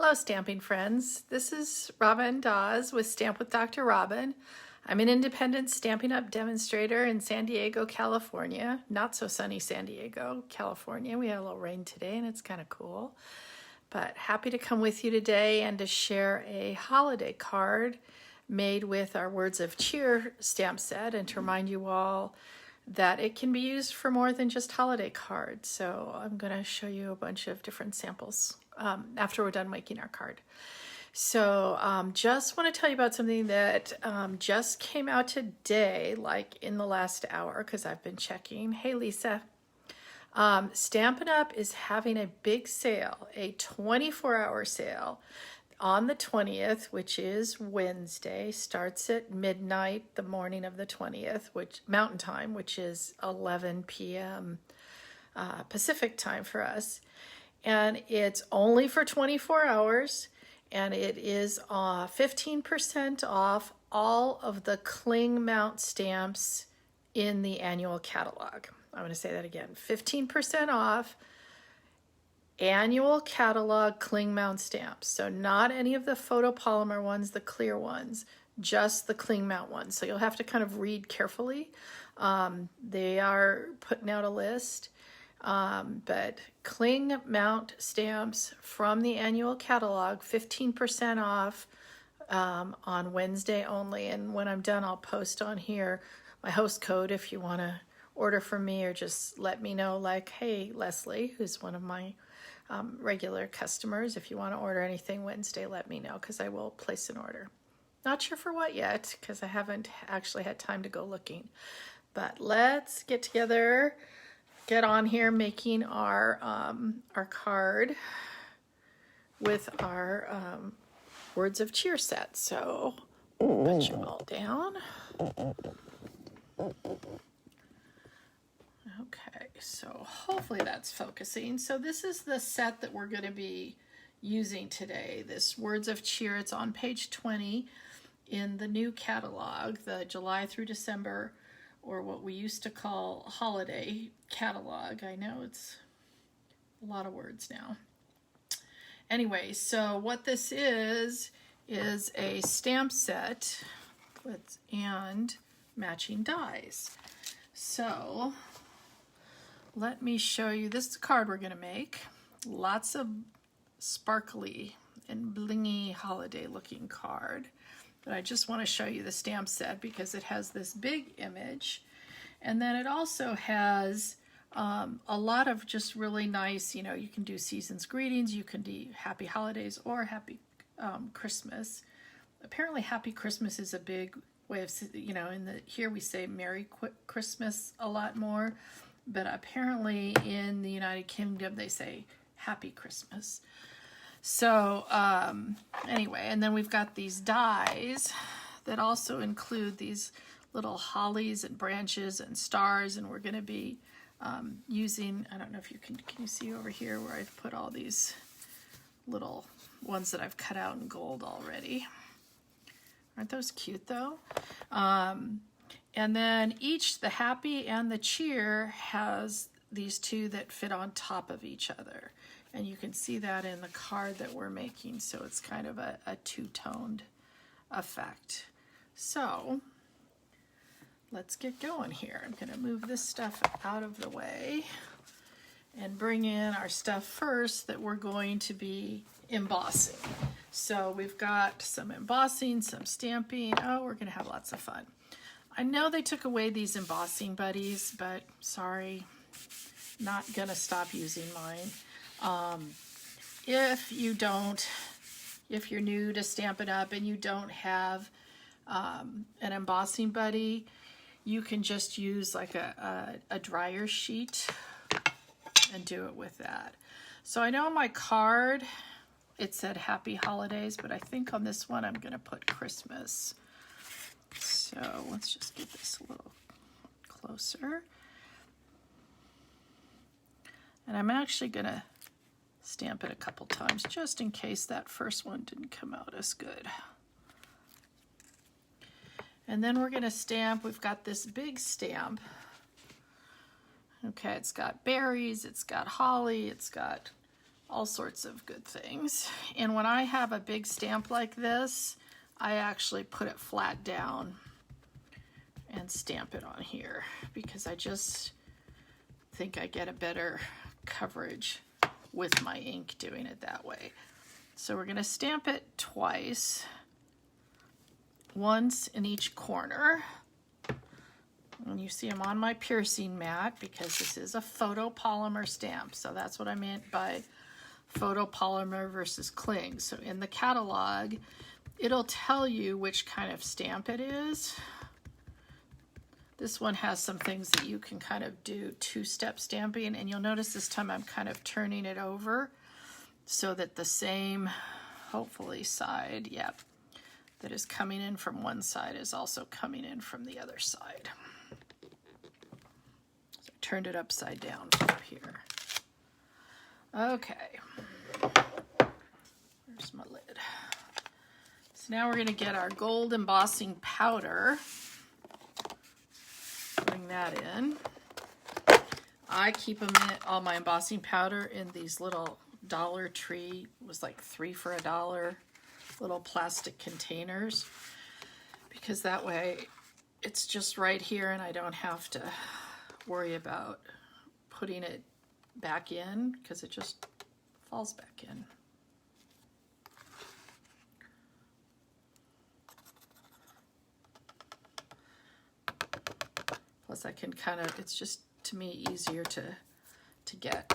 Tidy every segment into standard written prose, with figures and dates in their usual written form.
Hello, stamping friends. This is Robin Dawes with Stamp with Dr. Robin. I'm an independent Stampin' Up! Demonstrator in San Diego, California. Not so sunny San Diego, California. We had a little rain today and it's kind of cool. But happy to come with you today and to share a holiday card made with our Words of Cheer stamp set and to remind you all that it can be used for more than just holiday cards. So I'm going to show you a bunch of different samples after we're done making our card. So just want to tell you about something that just came out today, like in the last hour, because I've been checking. Hey, Lisa. Stampin' Up! Is having a big sale, a 24-hour sale on the 20th, which is Wednesday. Starts at midnight the morning of the 20th, which Mountain Time, which is 11 p.m. Pacific time for us. And it's only for 24 hours, and it is 15% off all of the cling mount stamps in the annual catalog. I'm going to say that again. 15% off annual catalog cling mount stamps. So not any of the photopolymer ones, the clear ones, just the cling mount ones. So you'll have to kind of read carefully. They are putting out a list. But cling mount stamps from the annual catalog, 15% off on Wednesday only. And when I'm done, I'll post on here my host code if you want to order from me, or just let me know, like, hey, Leslie, who's one of my regular customers, if you want to order anything Wednesday, let me know, because I will place an order. Not sure for what yet, because I haven't actually had time to go looking. But let's get together, get on here making our card with our Words of Cheer set. So put you all down. Okay, so hopefully that's focusing. So this is the set that we're going to be using today, this Words of Cheer. It's on page 20 in the new catalog, the July through December, or what we used to call holiday catalog. I know it's a lot of words now. Anyway, so what this is a stamp set and matching dies. So let me show you. This is the card we're going to make. Lots of sparkly and blingy holiday looking card. But I just want to show you the stamp set because it has this big image. And then it also has a lot of just really nice, you can do season's greetings, you can do happy holidays or happy Christmas. Apparently happy Christmas is a big way of, here we say Merry Christmas a lot more. But apparently in the United Kingdom, they say Happy Christmas. So anyway, and then we've got these dies that also include these little hollies and branches and stars. And we're going to be using, I don't know if you can you see over here where I've put all these little ones that I've cut out in gold already. Aren't those cute though? And then each, the happy and the cheer, has these two that fit on top of each other. And you can see that in the card that we're making. So it's kind of a two-toned effect. So let's get going here. I'm going to move this stuff out of the way and bring in our stuff first that we're going to be embossing. So we've got some embossing, some stamping. Oh, we're going to have lots of fun. I know they took away these embossing buddies, but sorry, not gonna stop using mine. If you're new to Stampin' Up! And you don't have an embossing buddy, you can just use like a dryer sheet and do it with that. So I know on my card it said Happy Holidays, but I think on this one I'm gonna put Christmas. So let's just get this a little closer. And I'm actually going to stamp it a couple times just in case that first one didn't come out as good. And then we're going to stamp. We've got this big stamp. Okay, it's got berries, it's got holly, it's got all sorts of good things. And when I have a big stamp like this, I actually put it flat down and stamp it on here because I just think I get a better coverage with my ink doing it that way. So we're going to stamp it twice, once in each corner. And you see I'm on my piercing mat because this is a photopolymer stamp. So that's what I meant by photopolymer versus cling. So in the catalog, it'll tell you which kind of stamp it is. This one has some things that you can kind of do two-step stamping, and you'll notice this time I'm kind of turning it over so that the same, hopefully, side, yep, that is coming in from one side is also coming in from the other side. So I turned it upside down from up here. Okay, where's my lid? So now we're going to get our gold embossing powder. Bring that in. I keep them in, all my embossing powder in these little Dollar Tree, it was like 3 for $1, little plastic containers, because that way it's just right here and I don't have to worry about putting it back in because it just falls back in. Plus I can kind of, it's just to me easier to get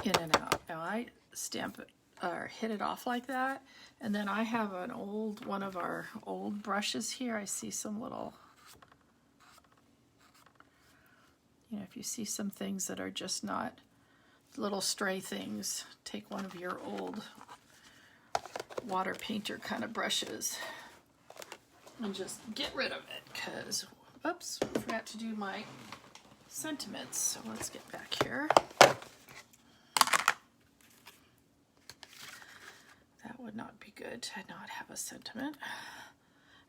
in and out. Now I stamp it or hit it off like that, and then I have an old, one of our old brushes here. I see some little, you know, if you see some things that are just not little stray things, take one of your old water painter kind of brushes and just get rid of it, because oops, I forgot to do my sentiments. So let's get back here. That would not be good to not have a sentiment.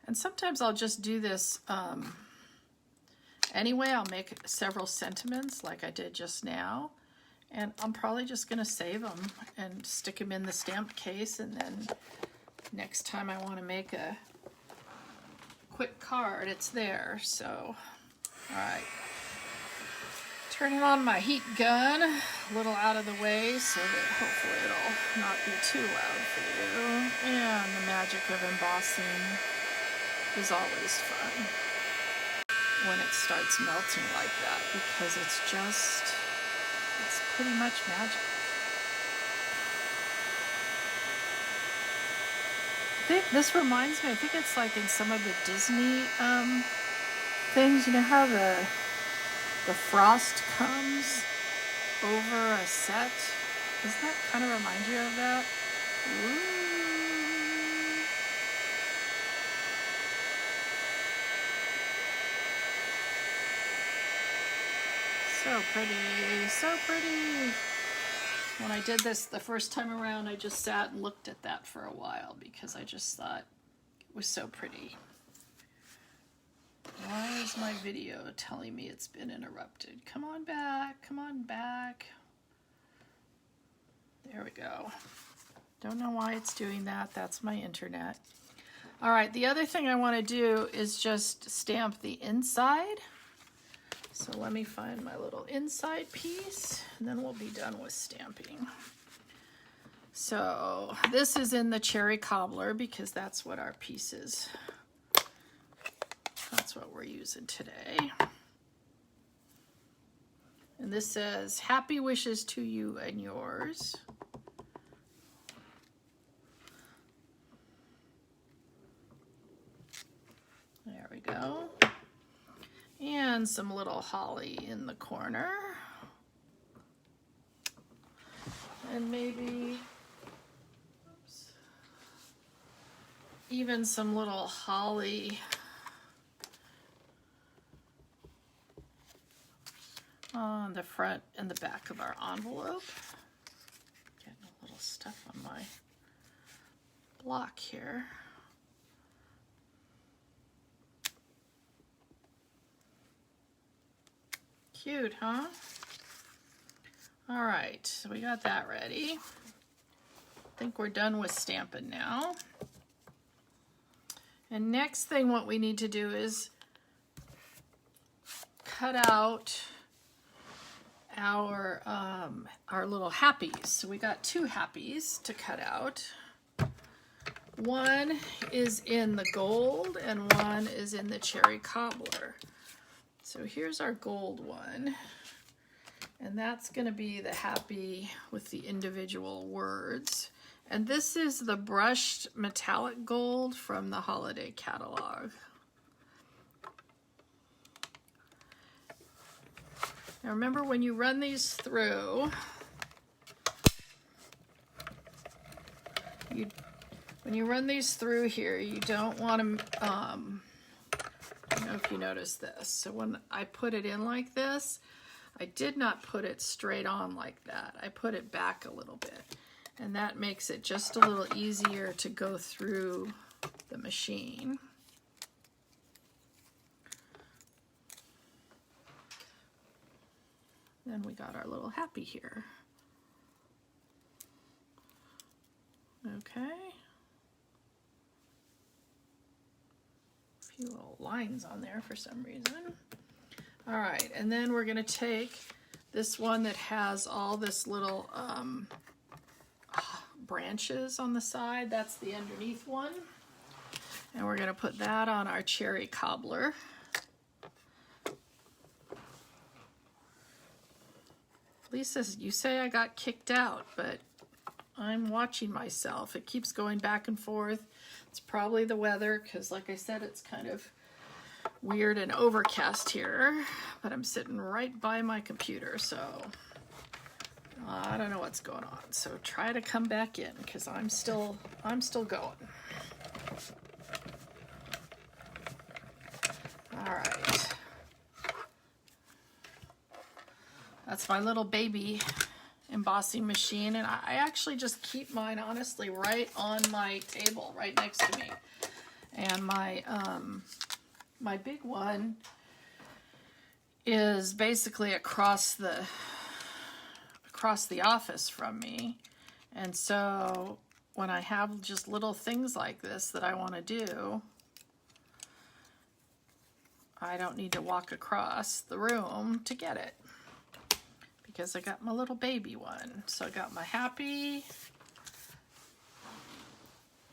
And sometimes I'll just do this anyway. I'll make several sentiments like I did just now. And I'm probably just going to save them and stick them in the stamp case. And then next time I want to make a quick card, it's there. So, all right. Turning on my heat gun a little out of the way so that hopefully it'll not be too loud for you. And the magic of embossing is always fun when it starts melting like that, because it's pretty much magic. I think this reminds me, I think it's like in some of the Disney things, you know how the frost comes over a set? Doesn't that kind of remind you of that? Ooh. So pretty, so pretty. When I did this the first time around, I just sat and looked at that for a while because I just thought it was so pretty. Why is my video telling me it's been interrupted? Come on back, come on back. There we go. Don't know why it's doing that. That's my internet. All right, the other thing I want to do is just stamp the inside. So let me find my little inside piece, and then we'll be done with stamping. So this is in the cherry cobbler because that's what our piece is. That's what we're using today. And this says, happy wishes to you and yours. There we go. And some little holly in the corner. And maybe, oops, even some little holly on the front and the back of our envelope. Getting a little stuff on my block here. Cute, huh? All right, so we got that ready. think we're done with stamping now. And next thing what we need to do is cut out our little happies. So we got 2 happies to cut out. One is in the gold and one is in the cherry cobbler. So here's our gold one. And that's going to be the happy with the individual words. And this is the brushed metallic gold from the holiday catalog. Now remember, when you run these through, when you run these through here, you don't want to, I don't know if you notice this. So when I put it in like this, I did not put it straight on like that. I put it back a little bit. And that makes it just a little easier to go through the machine. Then we got our little happy here. Okay. A few little lines on there for some reason. All right, and then we're going to take this one that has all this little branches on the side. That's the underneath one. And we're going to put that on our cherry cobbler. Lisa, you say I got kicked out, but I'm watching myself. It keeps going back and forth. It's probably the weather, because like I said, it's kind of weird and overcast here, but I'm sitting right by my computer, so I don't know what's going on. So try to come back in, because I'm still going. All right. That's my little baby embossing machine, and I actually just keep mine honestly right on my table, right next to me. And my my big one is basically across the office from me. And so when I have just little things like this that I want to do, I don't need to walk across the room to get it, because I got my little baby one. So I got my happy,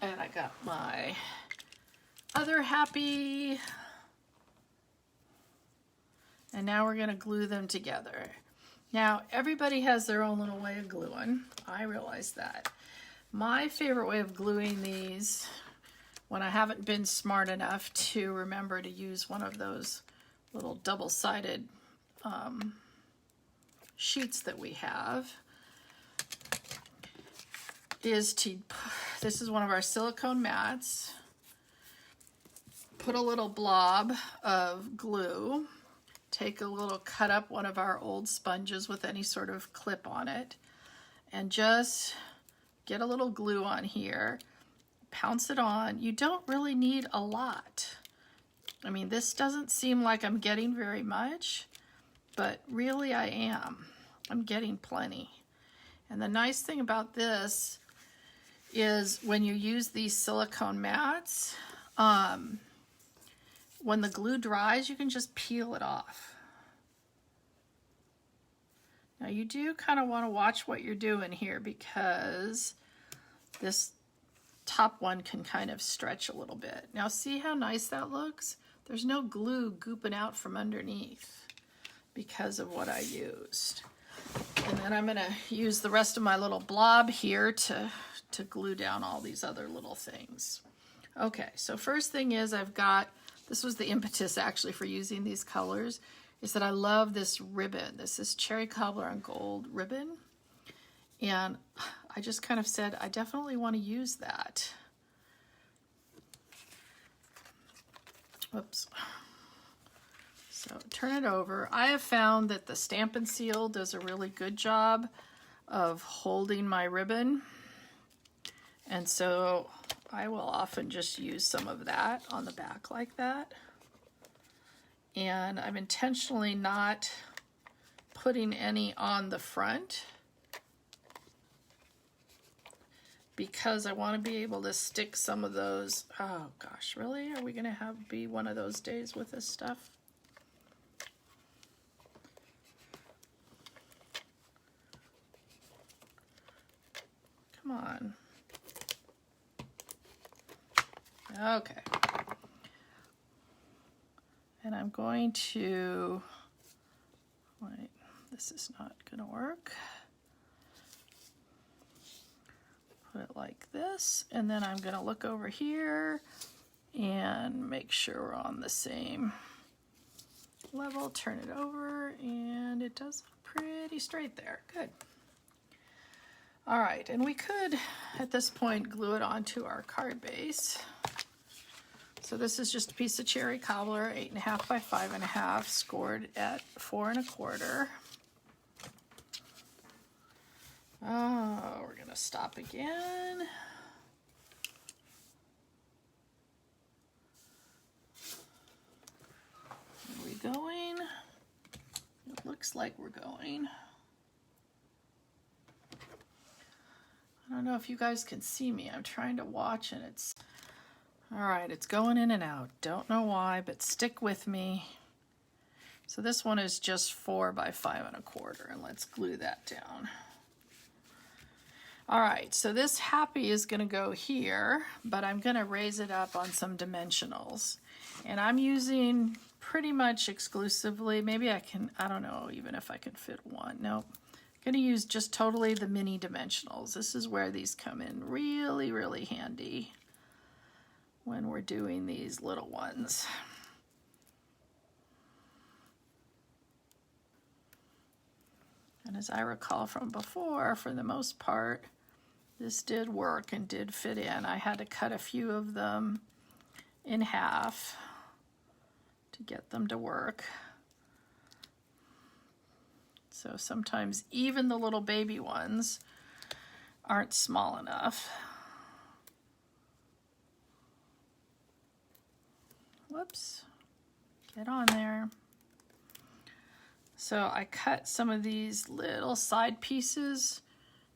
and I got my other happy, and now we're going to glue them together. Now, everybody has their own little way of gluing. I realize that. My favorite way of gluing these, when I haven't been smart enough to remember to use one of those little double-sided sheets that we have, is to, this is one of our silicone mats, put a little blob of glue, take a little, cut up one of our old sponges with any sort of clip on it, and just get a little glue on here, pounce it on. You don't really need a lot. I mean, this doesn't seem like I'm getting very much, but really I am. I'm getting plenty. And the nice thing about this is when you use these silicone mats, when the glue dries, you can just peel it off. Now you do kind of want to watch what you're doing here, because this top one can kind of stretch a little bit. Now see how nice that looks? There's no glue gooping out from underneath because of what I used. And then I'm going to use the rest of my little blob here to glue down all these other little things. Okay, so first thing is I've got, this was the impetus actually for using these colors, is that I love this ribbon. This is cherry cobbler and gold ribbon. And I just kind of said, I definitely want to use that. Whoops. So turn it over. I have found that the Stampin' Seal does a really good job of holding my ribbon. And so I will often just use some of that on the back like that. And I'm intentionally not putting any on the front, because I want to be able to stick some of those. Oh gosh, really? Are we going to be one of those days with this stuff? Come on. Okay. And I'm going to, wait, this is not going to work. Put it like this, and then I'm going to look over here and make sure we're on the same level. Turn it over, and it does look pretty straight there. Good. All right, and we could, at this point, glue it onto our card base. So this is just a piece of cherry cobbler, 8.5 by 5.5, scored at 4 1/4. Oh, we're gonna stop again. Are we going? It looks like we're going. I don't know if you guys can see me. I'm trying to watch and it's, all right, it's going in and out. Don't know why, but stick with me. So this one is just 4 by 5 1/4, and let's glue that down. All right, so this happy is gonna go here, but I'm gonna raise it up on some dimensionals. And I'm using pretty much exclusively, maybe I can, I don't know even if I can fit one. Nope. I'm gonna use just totally the mini dimensionals. This is where these come in really, really handy when we're doing these little ones. And as I recall from before, for the most part, this did work and did fit in. I had to cut a few of them in half to get them to work. So sometimes even the little baby ones aren't small enough. Whoops, get on there. So I cut some of these little side pieces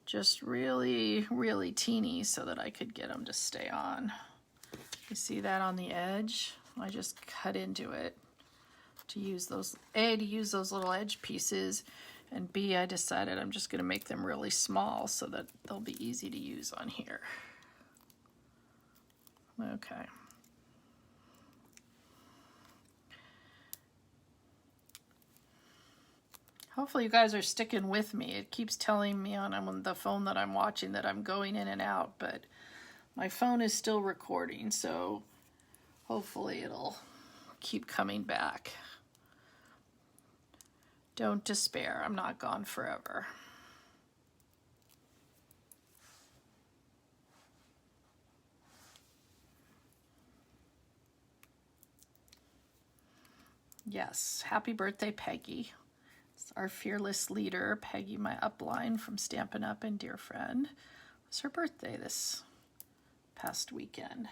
just really, really teeny so that I could get them to stay on. You see that on the edge? I just cut into it to use those, A, to use those little edge pieces, and B, I decided I'm just gonna make them really small so that they'll be easy to use on here. Okay. Hopefully you guys are sticking with me. It keeps telling me on the phone that I'm watching that I'm going in and out, but my phone is still recording, so hopefully it'll keep coming back. Don't despair, I'm not gone forever. Yes, happy birthday, Peggy. Our fearless leader, Peggy, my upline from Stampin' Up and dear friend. It's her birthday this past weekend.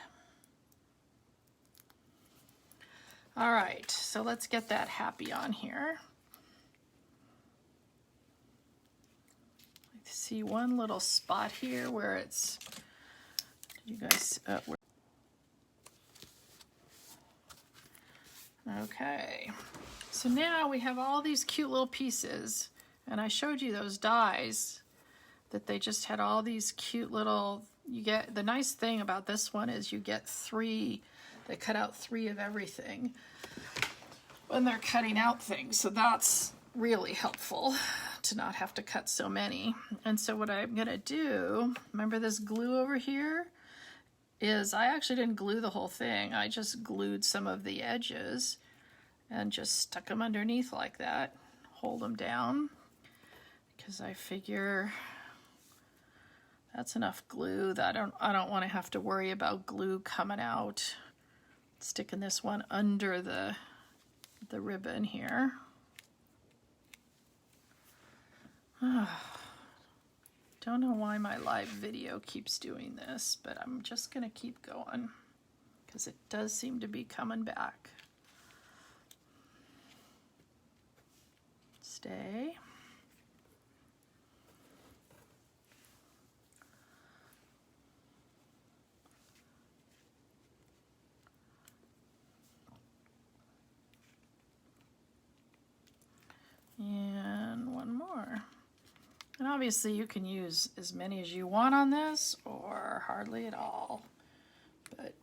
All right, so let's get that happy on here. I see one little spot here where it's, you guys, okay. So now we have all these cute little pieces, and I showed you those dies that they just had all these cute little, you get, the nice thing about this one is you get 3, they cut out 3 of everything when they're cutting out things, so that's really helpful to not have to cut so many. And so what I'm gonna do, remember this glue over here, is I actually didn't glue the whole thing, I just glued some of the edges and just stuck them underneath like that, hold them down, because I figure that's enough glue that I don't want to have to worry about glue coming out. Sticking this one under the ribbon here. Don't know why my live video keeps doing this, but I'm just gonna keep going because it does seem to be coming back. Stay. obviously you can use as many as you want on this or hardly at all. But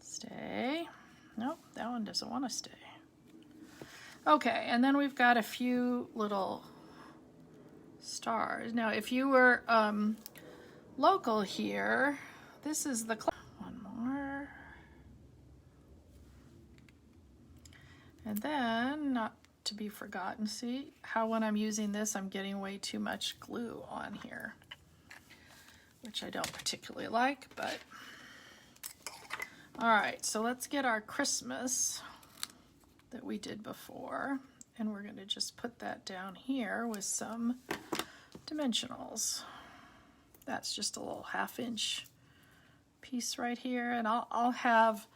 stay. Nope, that one doesn't want to stay. Okay, and then we've got a few little stars. Now, if you were local here, this is the one more. And then, not to be forgotten, see how when I'm using this, I'm getting way too much glue on here, which I don't particularly like, but all right, so let's get our Christmas that we did before, and we're going to just put that down here with some dimensionals. That's just a little 1/2 inch piece right here, and I'll have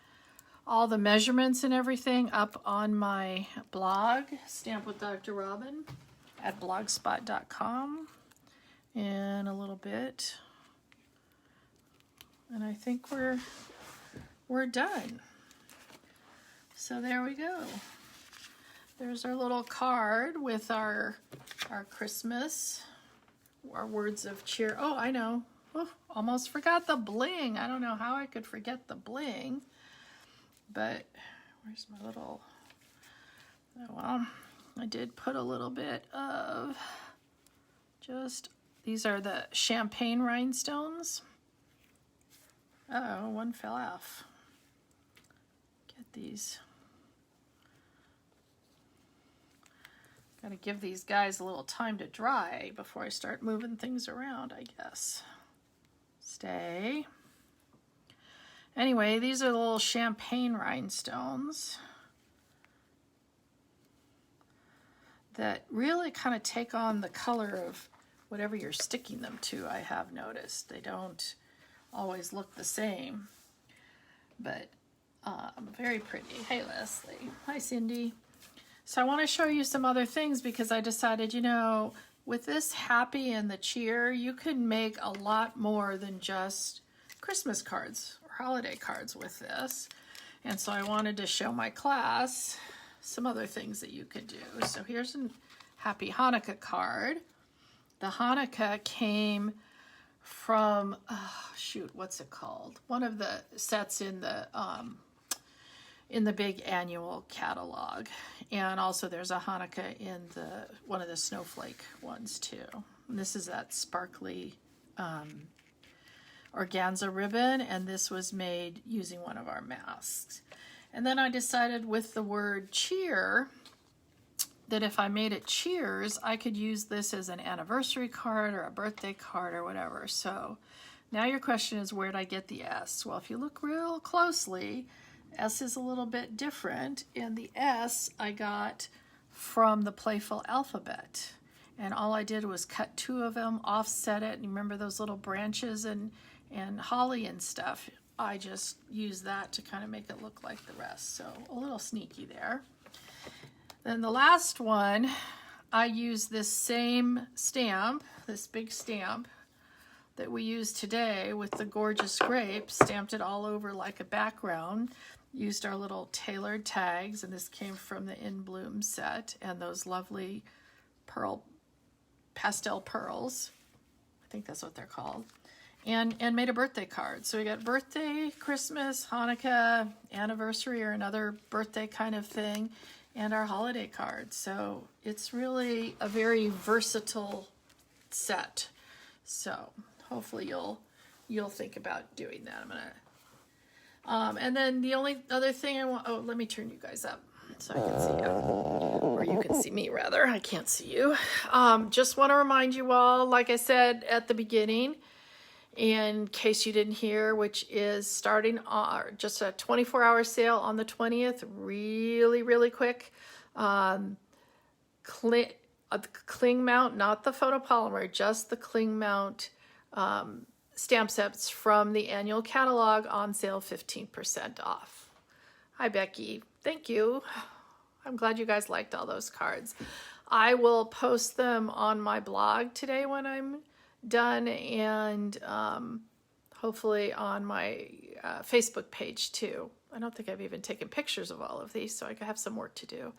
all the measurements and everything up on my blog, Stamp with Dr. Robin, at blogspot.com in a little bit. And I think we're done. So there we go. There's our little card with our Christmas, our words of cheer. Oh, I know. Oh, almost forgot the bling. I don't know how I could forget the bling. But where's my little, oh, well, I did put a little bit of just, these are the champagne rhinestones. Uh-oh, one fell off. Get these. Gotta give these guys a little time to dry before I start moving things around, I guess. Stay. Anyway, these are the little champagne rhinestones that really kind of take on the color of whatever you're sticking them to, I have noticed. They don't always look the same, but very pretty. Hey, Leslie. Hi, Cindy. So I want to show you some other things because I decided, you know, with this happy and the cheer, you can make a lot more than just Christmas cards or holiday cards with this. And so I wanted to show my class some other things that you could do. So here's a happy Hanukkah card. The Hanukkah came from, shoot, what's it called? One of the sets in the big annual catalog. And also there's a Hanukkah in one of the snowflake ones too. And this is that sparkly organza ribbon, and this was made using one of our masks. And then I decided with the word cheer that if I made it cheers, I could use this as an anniversary card or a birthday card or whatever. So now your question is, where'd I get the S? Well, if you look real closely, S is a little bit different, and the S I got from the Playful Alphabet. And all I did was cut 2 of them, offset it, and you remember those little branches and holly and stuff? I just used that to kind of make it look like the rest. So a little sneaky there. Then the last one, I used this same stamp, this big stamp that we used today with the gorgeous grapes, stamped it all over like a background, used our little tailored tags, and this came from the In Bloom set, and those lovely pastel pearls, I think that's what they're called, and made a birthday card. So we got birthday, Christmas, Hanukkah, anniversary, or another birthday kind of thing, and our holiday card. So it's really a very versatile set. So hopefully you'll think about doing that. I'm gonna and then the only other thing I want, let me turn you guys up so I can see you, or you can see me rather. I can't see you. Just want to remind you all, like I said at the beginning, in case you didn't hear, which is starting just a 24-hour sale on the 20th, really quick. Cling mount, not the photopolymer, just the cling mount stamp sets from the annual catalog on sale, 15% off. Hi, Becky. Thank you. I'm glad you guys liked all those cards. I will post them on my blog today when I'm done, and hopefully on my Facebook page too. I don't think I've even taken pictures of all of these, so I have some work to do.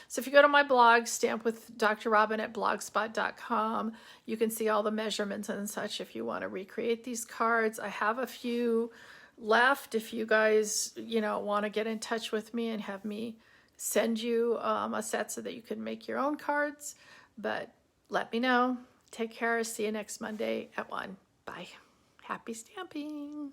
So if you go to my blog, Stamp with Dr. Robin at blogspot.com, you can see all the measurements and such if you want to recreate these cards. I have a few left if you guys, want to get in touch with me and have me send you a set so that you can make your own cards. But let me know. Take care. See you next Monday at 1. Bye. Happy stamping.